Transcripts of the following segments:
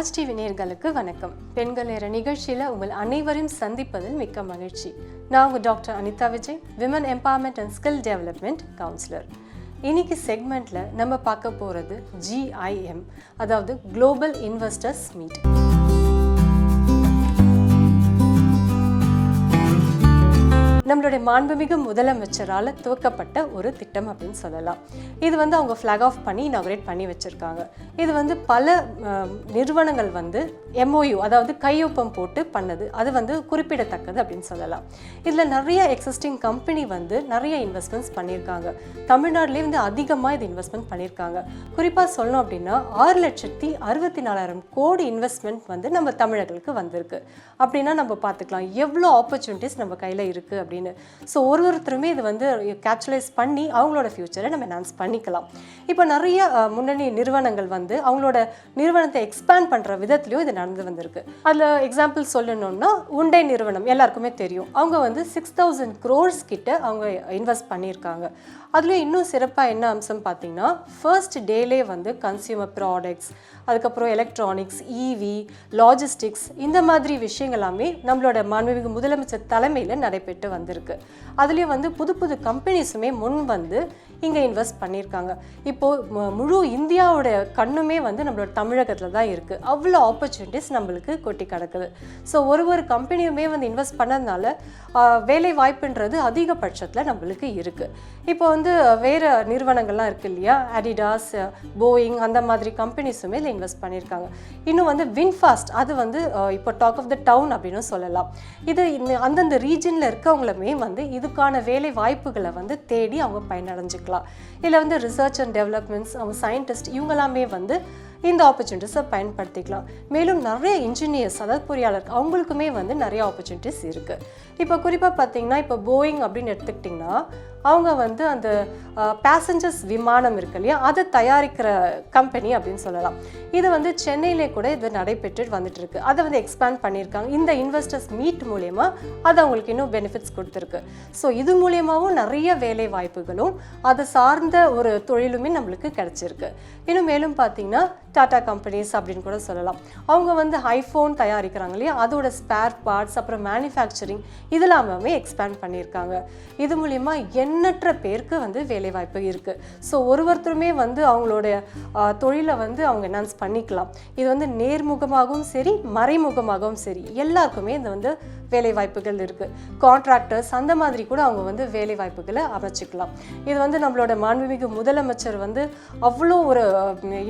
Raj TV நேயர்களுக்கு வணக்கம். பெண்கள் நேர நிகழ்ச்சியில் உங்கள் அனைவரையும் சந்திப்பதில் மிக்க மகிழ்ச்சி. நான் உங்கள் doctor Anitha Vijay, women empowerment and skill development counsellor. இன்னைக்கு செக்மெண்ட்டில் நம்ம பார்க்க போகிறது GIM, அதாவது குளோபல் இன்வெஸ்டர்ஸ் மீட். நம்மளுடைய மாண்புமிகு முதலமைச்சரால் துவக்கப்பட்ட ஒரு திட்டம் அப்படின்னு சொல்லலாம். இது அவங்க ஃப்ளாக் ஆஃப் பண்ணி இனாகரேட் பண்ணி வச்சுருக்காங்க. இது பல நிறுவனங்கள் MOU, அதாவது கையொப்பம் போட்டு பண்ணது. அது குறிப்பிடத்தக்கது அப்படின்னு சொல்லலாம். இதில் நிறைய எக்ஸிஸ்டிங் கம்பெனி நிறைய இன்வெஸ்ட்மெண்ட்ஸ் பண்ணியிருக்காங்க. தமிழ்நாட்டிலே அதிகமாக இது இன்வெஸ்ட்மெண்ட் பண்ணியிருக்காங்க. குறிப்பாக சொல்லணும் அப்படின்னா 6,64,000 கோடி இன்வெஸ்ட்மெண்ட் நம்ம தமிழர்களுக்கு வந்திருக்கு. அப்படின்னா நம்ம பார்த்துக்கலாம் எவ்வளோ ஆப்பர்ச்சுனிட்டிஸ் நம்ம கையில் இருக்குது அப்படின்னு. ஸோ ஒருத்தருமே இது கேப்சலைஸ் பண்ணி அவங்களோட ஃபியூச்சரை நம்ம என்ஹான்ஸ் பண்ணிக்கலாம். இப்போ நிறைய முன்னணி நிறுவனங்கள் அவங்களோட நிறுவனத்தை எக்ஸ்பேண்ட் பண்ணுற விதத்துலையும் இது நடந்து வந்திருக்கு. அதில் எக்ஸாம்பிள் சொல்லணும்னா உண்டை நிறுவனம் எல்லாருக்குமே தெரியும். அவங்க 6,000 crores கிட்ட அவங்க இன்வெஸ்ட் பண்ணியிருக்காங்க. அதுலேயும் இன்னும் சிறப்பாக என்ன அம்சம் பார்த்தீங்கன்னா, ஃபர்ஸ்ட் டேலே கன்சியூமர் ப்ராடக்ட்ஸ், அதுக்கப்புறம் எலக்ட்ரானிக்ஸ், EV, லாஜிஸ்டிக்ஸ், இந்த மாதிரி விஷயங்களாமே நம்மளோட மாண்புமிகு முதலமைச்சர் தலைமையில் நடைபெற்று வந்திருக்கு. அதுலேயும் புது புது கம்பெனிஸுமே முன் இங்கே இன்வெஸ்ட் பண்ணியிருக்காங்க. இப்போது முழு இந்தியாவோட கண்ணுமே நம்மளோட தமிழகத்தில் தான் இருக்குது. அவ்வளோ ஆப்பர்ச்சுனிட்டிஸ் நம்மளுக்கு கொட்டி கிடக்குது. ஸோ ஒரு கம்பெனியுமே இன்வெஸ்ட் பண்ணதுனால வேலை வாய்ப்புன்றது அதிகபட்சத்தில் நம்மளுக்கு இருக்குது. இப்போ வேறு நிறுவனங்கள்லாம் இருக்குது இல்லையா, அடிடாஸ், போயிங், அந்த மாதிரி கம்பெனிஸுமே இதில் இன்வெஸ்ட் பண்ணியிருக்காங்க. இன்னும் வின்ஃபாஸ்ட், அது இப்போ டாக் ஆஃப் த டவுன் அப்படின்னு சொல்லலாம். இது அந்தந்த ரீஜனில் இருக்கவங்களுமே இதுக்கான வேலை வாய்ப்புகளை தேடி அவங்க பயனடைஞ்சுக்கலாம். இதில் ரிசர்ச் அண்ட் டெவலப்மெண்ட்ஸ், அவங்க சயின்டிஸ்ட், இவங்களாமே இந்த ஆப்பர்ச்சுனிட்டிஸை பயன்படுத்திக்கலாம். மேலும் நிறைய இன்ஜினியர்ஸ், அதாவது பொறியாளர், அவங்களுக்குமே நிறைய ஆப்பர்ச்சுனிட்டிஸ் இருக்குது. இப்போ குறிப்பாக பார்த்தீங்கன்னா, இப்போ போயிங் அப்படின்னு எடுத்துக்கிட்டிங்கன்னா, அவங்க அந்த பேசஞ்சர்ஸ் விமானம் இருக்கு இல்லையா, அதை தயாரிக்கிற கம்பெனி அப்படின்னு சொல்லலாம். இது சென்னையிலே கூட இது நடைபெற்று வந்துட்டு இருக்கு. அதை எக்ஸ்பேண்ட் பண்ணியிருக்காங்க. இந்த இன்வெஸ்டர்ஸ் மீட் மூலயமா அது அவங்களுக்கு இன்னும் பெனிஃபிட்ஸ் கொடுத்துருக்கு. ஸோ இது மூலயமாவும் நிறைய வேலை வாய்ப்புகளும் அதை சார்ந்த ஒரு தொழிலுமே நம்மளுக்கு கிடைச்சிருக்கு. இன்னும் மேலும் பார்த்தீங்கன்னா டாடா கம்பெனிஸ் அப்படின்னு கூட சொல்லலாம். அவங்க ஐஃபோன் தயாரிக்கிறாங்க இல்லையா, அதோட ஸ்பேர் பார்ட்ஸ், அப்புறம் மேனுஃபேக்சரிங், இதெல்லாமே எக்ஸ்பேண்ட் பண்ணியிருக்காங்க. இது மூலிமா எண்ணற்ற பேருக்கு வேலை வாய்ப்பு இருக்குது. ஸோ ஒருத்தருமே அவங்களோட தொழிலை அவங்க என்ஹான்ஸ் பண்ணிக்கலாம். இது நேர்முகமாகவும் சரி, மறைமுகமாகவும் சரி, எல்லாருக்குமே இந்த வேலை வாய்ப்புகள் இருக்குது. கான்ட்ராக்டர்ஸ், அந்த மாதிரி கூட அவங்க வேலை வாய்ப்புகளை அமைச்சிக்கலாம். இது நம்மளோட மாண்புமிகு முதலமைச்சர் அவ்வளோ ஒரு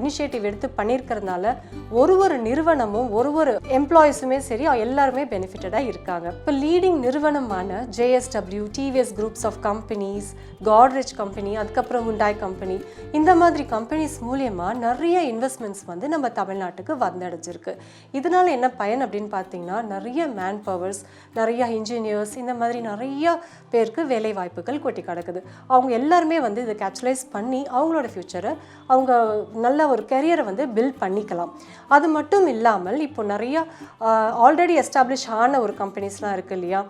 இனிஷியேட்டிவ் எடுத்து பண்ணியிருக்கிறதுனால ஒரு நிறுவனமும் ஒரு எம்ப்ளாயிஸுமே சரி, எல்லாருமே பெனிஃபிட்டடாக இருக்காங்க. இப்போ லீடிங் நிறுவனமான JSW, TVS groups of companies, Godrej company, அதுக்கப்புறம் ஹுண்டாய் கம்பெனி, இந்த மாதிரி கம்பெனிஸ் மூலியமாக நிறைய இன்வெஸ்ட்மெண்ட்ஸ் நம்ம தமிழ்நாட்டுக்கு வந்தடைஞ்சிருக்கு. இதனால என்ன பயன் அப்படின்னு பார்த்தீங்கன்னா, நிறைய மேன் பவர்ஸ், நிறைய இன்ஜினியர்ஸ், இந்த மாதிரி நிறைய பேருக்கு வேலை வாய்ப்புகள் கொட்டி கிடக்குது. அவங்க எல்லாருமே இதை கேப்சலைஸ் பண்ணி அவங்களோட ஃப்யூச்சரை, அவங்க நல்ல ஒரு கெரியரை பில்ட் பண்ணிக்கலாம். அது மட்டும் இல்லாமல் இப்போ நிறைய ஆல்ரெடி எஸ்டாப்ளிஷ் ஆன ஒரு கம்பெனிஸ்லாம் இருக்குது இல்லையா,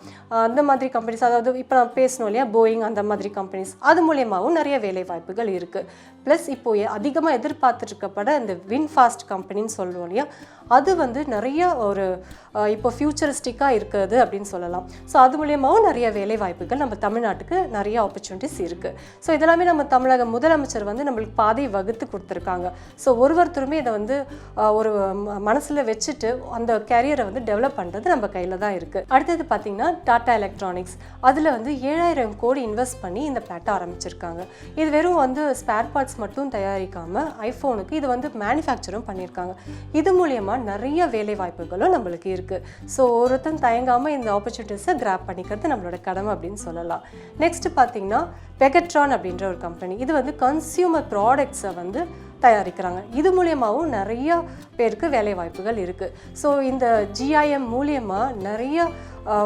அந்த மாதிரி கம்பெனிஸ், அதாவது இப்போ நான் பேசணும் இல்லையா, போயிங், அந்த மாதிரி கம்பெனிஸ், அது மூலியமாகவும் நிறைய வேலை வாய்ப்புகள் இருக்குது. ப்ளஸ் இப்போ அதிகமாக எதிர்பார்த்துருக்கப்பட இந்த வின்ஃபாஸ்ட் கம்பெனின்னு சொல்லுவோம் இல்லையா, அது நிறைய ஒரு இப்போ ஃபியூச்சரிஸ்டிக்காக இருக்குது அப்படின்னு சொல்லலாம். ஸோ அது மூலியமாகவும் நிறைய வேலை வாய்ப்புகள் நம்ம தமிழ்நாட்டுக்கு நிறைய ஆப்பர்ச்சுனிட்டிஸ் இருக்குது. ஸோ இதெல்லாமே நம்ம தமிழக முதலமைச்சர் நம்மளுக்கு பாதை வகுத்து கொடுத்துருக்காங்க. ஸோ ஒருத்தருமே இதை ஒரு மனசில் வச்சுட்டு அந்த கேரியரை டெவலப் பண்ணுறது நம்ம கையில் தான் இருக்குது. அடுத்தது பார்த்திங்கன்னா டாடா எலக்ட்ரானிக்ஸ், அதில் 7,000 கோடி இன்வெஸ்ட் பண்ணி இந்த பிளாட்டை ஆரம்பிச்சிருக்காங்க. இது வெறும் ஸ்பேர் பார்ட்ஸ் மட்டும் தயாரிக்காமல் ஐஃபோனுக்கு இது மேனுஃபேக்சரும் பண்ணியிருக்காங்க. இது மூலியமாக நிறைய வேலை வாய்ப்புகளும் நம்மளுக்கு இருக்குது. ஸோ ஒருத்தன் தயங்காமல் இந்த ஆப்பர்ச்சுனிட்டிஸை கிராப் பண்ணிக்கிறது நம்மளோட கடமை அப்படின்னு சொல்லலாம். நெக்ஸ்ட் பார்த்தீங்கன்னா பெகட்ரான் அப்படின்ற ஒரு கம்பெனி, இது கன்சியூமர் ப்ராடக்ட்ஸை தயாரிக்கிறாங்க. இது மூலியமாகவும் நிறைய பேருக்கு வேலை வாய்ப்புகள் இருக்குது. ஸோ இந்த GIM மூலியமாக நிறைய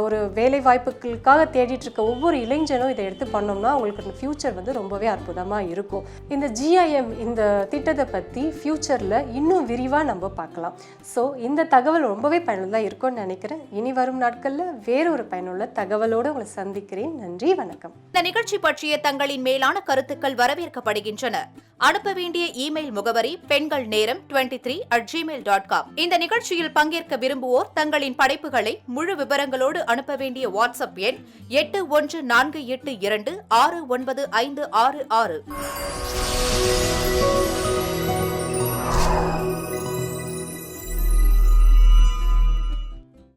ஒரு வேலை வாய்ப்புகளுக்காக தேடிட்டு இருக்க ஒவ்வொரு இளைஞனும் இதை எடுத்து பண்ணோம்னா அவங்களுக்கு ஃப்யூச்சர் ரொம்பவே அற்புதமாக இருக்கும். இந்த GIM இந்த திட்டத்தை பற்றி ஃப்யூச்சரில் இன்னும் விரிவாக நம்ம பார்க்கலாம். ஸோ இந்த தகவல் ரொம்பவே பயனுள்ளதாக இருக்கும்னு நினைக்கிறேன். இனி வரும் நாட்களில் வேறொரு பயனுள்ள தகவலோடு உங்களை சந்திக்கிறேன். நன்றி, வணக்கம். இந்த நிகழ்ச்சி பற்றிய தங்களின் மேலான கருத்துக்கள் வரவேற்கப்படுகின்றன. அனுப்ப வேண்டிய இமெயில் முகவரி பெண்கள் நேரம் 23@gmail.com. இந்த நிகழ்ச்சியில் பங்கேற்க விரும்புவோர் தங்களின் படைப்புகளை முழு விவரங்களோடு அனுப்ப வேண்டிய வாட்ஸ்அப் எண் 8148269566.